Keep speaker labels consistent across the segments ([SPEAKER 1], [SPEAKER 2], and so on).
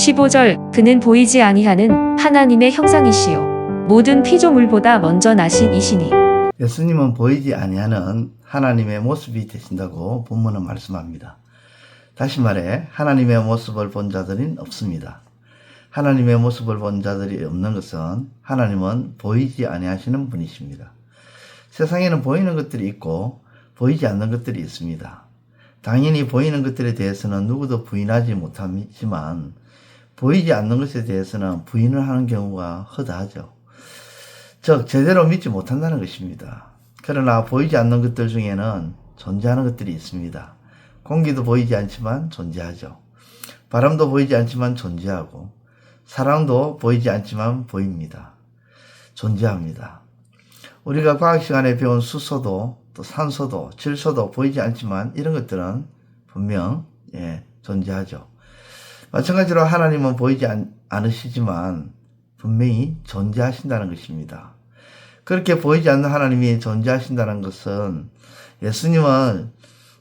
[SPEAKER 1] 15절 그는 보이지 아니하는 하나님의 형상이시요 모든 피조물보다 먼저 나신 이시니.
[SPEAKER 2] 예수님은 보이지 아니하는 하나님의 모습이 되신다고 본문은 말씀합니다. 다시 말해 하나님의 모습을 본 자들은 없습니다. 하나님의 모습을 본 자들이 없는 것은 하나님은 보이지 아니하시는 분이십니다. 세상에는 보이는 것들이 있고 보이지 않는 것들이 있습니다. 당연히 보이는 것들에 대해서는 누구도 부인하지 못하지만 보이지 않는 것에 대해서는 부인을 하는 경우가 허다하죠. 즉 제대로 믿지 못한다는 것입니다. 그러나 보이지 않는 것들 중에는 존재하는 것들이 있습니다. 공기도 보이지 않지만 존재하죠. 바람도 보이지 않지만 존재하고 사랑도 보이지 않지만 보입니다. 존재합니다. 우리가 과학 시간에 배운 수소도 또 산소도 질소도 보이지 않지만 이런 것들은 분명 존재하죠. 마찬가지로 하나님은 보이지 않으시지만 분명히 존재하신다는 것입니다. 그렇게 보이지 않는 하나님이 존재하신다는 것은 예수님은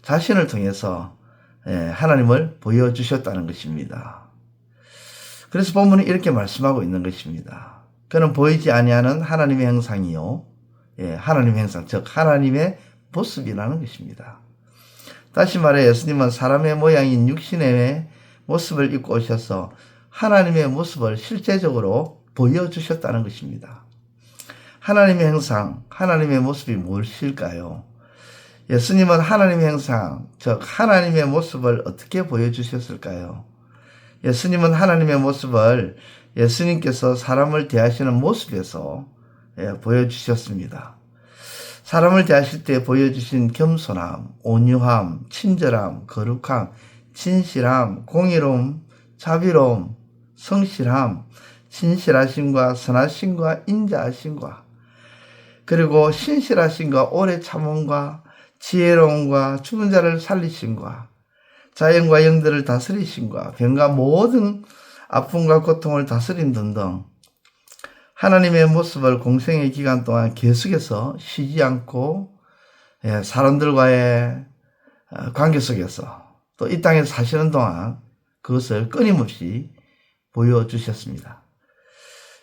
[SPEAKER 2] 자신을 통해서 하나님을 보여주셨다는 것입니다. 그래서 본문은 이렇게 말씀하고 있는 것입니다. 그는 보이지 아니하는 하나님의 형상이요. 하나님의 형상, 즉 하나님의 모습이라는 것입니다. 다시 말해 예수님은 사람의 모양인 육신의 모습을 입고 오셔서 하나님의 모습을 실제적으로 보여주셨다는 것입니다. 하나님의 형상, 하나님의 모습이 무엇일까요? 예수님은 하나님의 형상, 즉 하나님의 모습을 어떻게 보여주셨을까요? 예수님은 하나님의 모습을 예수님께서 사람을 대하시는 모습에서 보여주셨습니다. 사람을 대하실 때 보여주신 겸손함, 온유함, 친절함, 거룩함, 진실함, 공의로움, 자비로움, 성실함, 진실하심과 선하심과 인자하심과 그리고 신실하심과 오래 참음과 지혜로움과 죽은 자를 살리심과 자연과 영들을 다스리심과 병과 모든 아픔과 고통을 다스린 등등 하나님의 모습을 공생의 기간 동안 계속해서 쉬지 않고 사람들과의 관계 속에서 또 이 땅에서 사시는 동안 그것을 끊임없이 보여주셨습니다.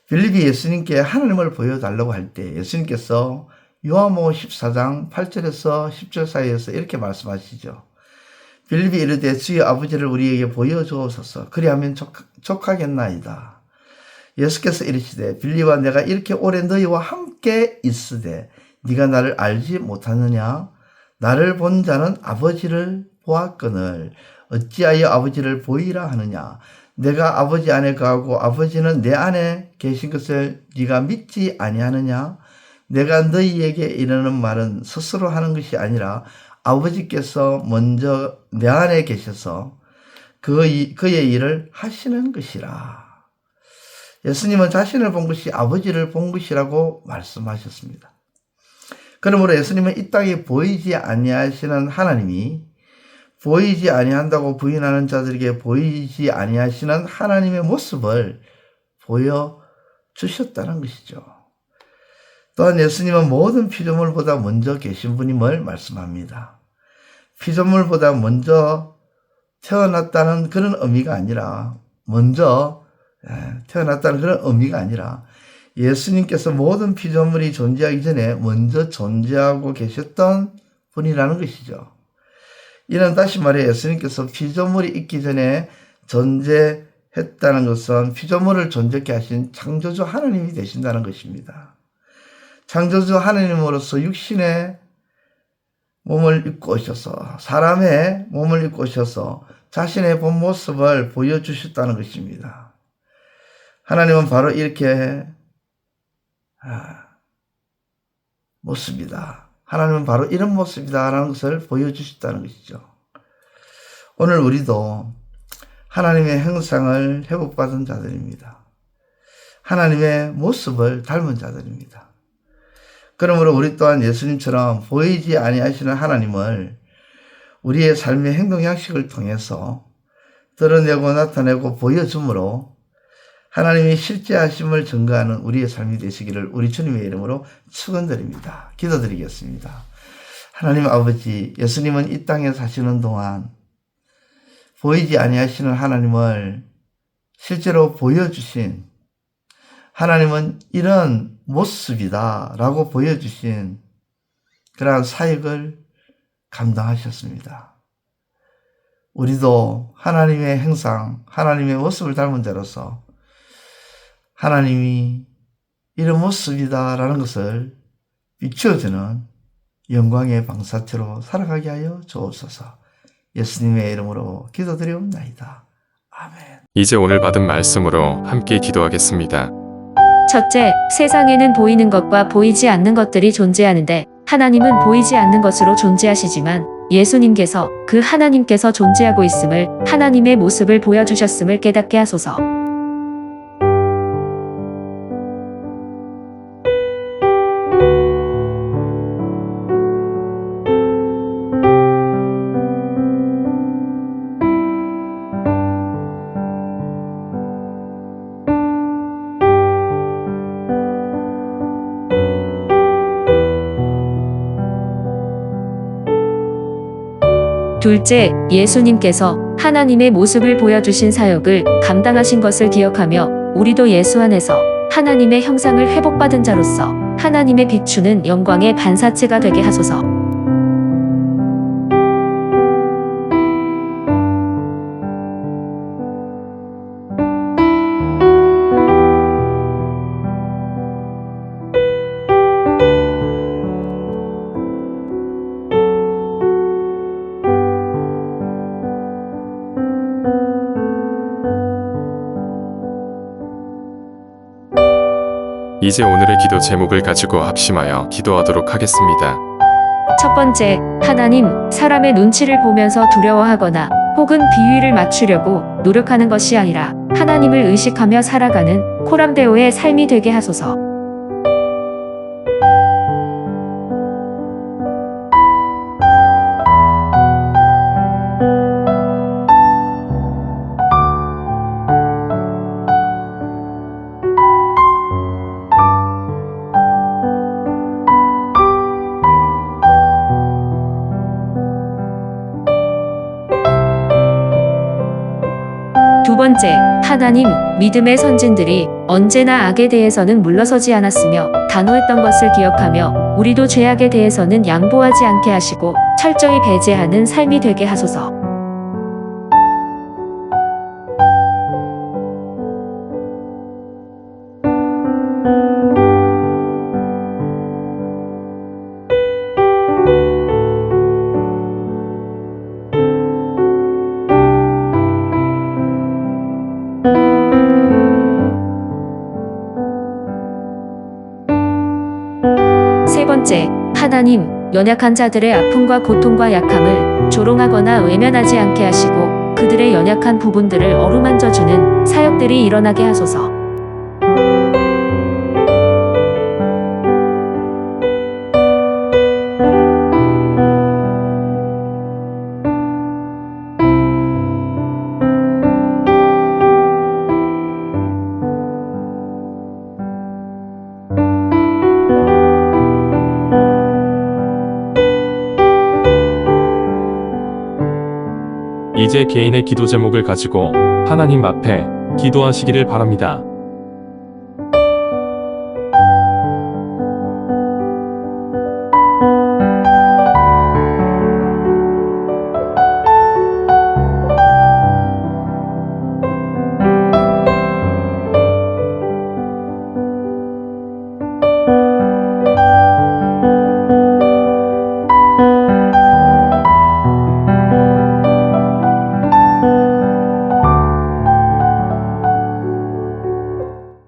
[SPEAKER 2] 빌립이 예수님께 하나님을 보여달라고 할 때 예수님께서 요한복음 14장 8절에서 10절 사이에서 이렇게 말씀하시죠. 빌립이 이르되 주의 아버지를 우리에게 보여주옵소서 그리하면 족하겠나이다. 예수께서 이르시되 빌립아 내가 이렇게 오래 너희와 함께 있으되 네가 나를 알지 못하느냐 나를 본 자는 아버지를 보았거늘 어찌하여 아버지를 보이라 하느냐 내가 아버지 안에 거하고 아버지는 내 안에 계신 것을 네가 믿지 아니하느냐 내가 너희에게 이르는 말은 스스로 하는 것이 아니라 아버지께서 먼저 내 안에 계셔서 그의 일을 하시는 것이라. 예수님은 자신을 본 것이 아버지를 본 것이라고 말씀하셨습니다. 그러므로 예수님은 이 땅에 보이지 아니하시는 하나님이 보이지 아니한다고 부인하는 자들에게 보이지 아니하시는 하나님의 모습을 보여주셨다는 것이죠. 또한 예수님은 모든 피조물보다 먼저 계신 분임을 말씀합니다. 피조물보다 먼저 태어났다는 그런 의미가 아니라 먼저 태어났다는 그런 의미가 아니라 예수님께서 모든 피조물이 존재하기 전에 먼저 존재하고 계셨던 분이라는 것이죠. 이는 다시 말해 예수님께서 피조물이 있기 전에 존재했다는 것은 피조물을 존재케 하신 창조주 하나님이 되신다는 것입니다. 창조주 하나님으로서 육신의 몸을 입고 오셔서 사람의 몸을 입고 오셔서 자신의 본 모습을 보여주셨다는 것입니다. 하나님은 바로 이렇게 모습이다. 하나님은 바로 이런 모습이다라는 것을 보여주셨다는 것이죠. 오늘 우리도 하나님의 형상을 회복받은 자들입니다. 하나님의 모습을 닮은 자들입니다. 그러므로 우리 또한 예수님처럼 보이지 아니하시는 하나님을 우리의 삶의 행동 양식을 통해서 드러내고 나타내고 보여줌으로 하나님이 실제하심을 증거하는 우리의 삶이 되시기를 우리 주님의 이름으로 축원드립니다. 기도드리겠습니다. 하나님 아버지, 예수님은 이 땅에 사시는 동안 보이지 아니하시는 하나님을 실제로 보여주신, 하나님은 이런 모습이다 라고 보여주신 그러한 사역을 감당하셨습니다. 우리도 하나님의 형상, 하나님의 모습을 닮은 자로서 하나님이 이런 모습이다 라는 것을 비추어주는 영광의 방사체로 살아가게 하여 주옵소서. 예수님의 이름으로 기도드리옵나이다. 아멘.
[SPEAKER 3] 이제 오늘 받은 말씀으로 함께 기도하겠습니다.
[SPEAKER 1] 첫째, 세상에는 보이는 것과 보이지 않는 것들이 존재하는데 하나님은 보이지 않는 것으로 존재하시지만 예수님께서 그 하나님께서 존재하고 있음을, 하나님의 모습을 보여주셨음을 깨닫게 하소서. 둘째, 예수님께서 하나님의 모습을 보여주신 사역을 감당하신 것을 기억하며 우리도 예수 안에서 하나님의 형상을 회복받은 자로서 하나님의 비추는 영광의 반사체가 되게 하소서.
[SPEAKER 3] 이제 오늘의 기도 제목을 가지고 합심하여 기도하도록 하겠습니다.
[SPEAKER 1] 첫 번째, 하나님, 사람의 눈치를 보면서 두려워하거나 혹은 비위를 맞추려고 노력하는 것이 아니라 하나님을 의식하며 살아가는 코람데오의 삶이 되게 하소서. 두 번째, 하나님, 믿음의 선진들이 언제나 악에 대해서는 물러서지 않았으며 단호했던 것을 기억하며 우리도 죄악에 대해서는 양보하지 않게 하시고 철저히 배제하는 삶이 되게 하소서. 세 번째, 하나님, 연약한 자들의 아픔과 고통과 약함을 조롱하거나 외면하지 않게 하시고 그들의 연약한 부분들을 어루만져주는 사역들이 일어나게 하소서.
[SPEAKER 4] 이제 개인의 기도 제목을 가지고 하나님 앞에 기도하시기를 바랍니다.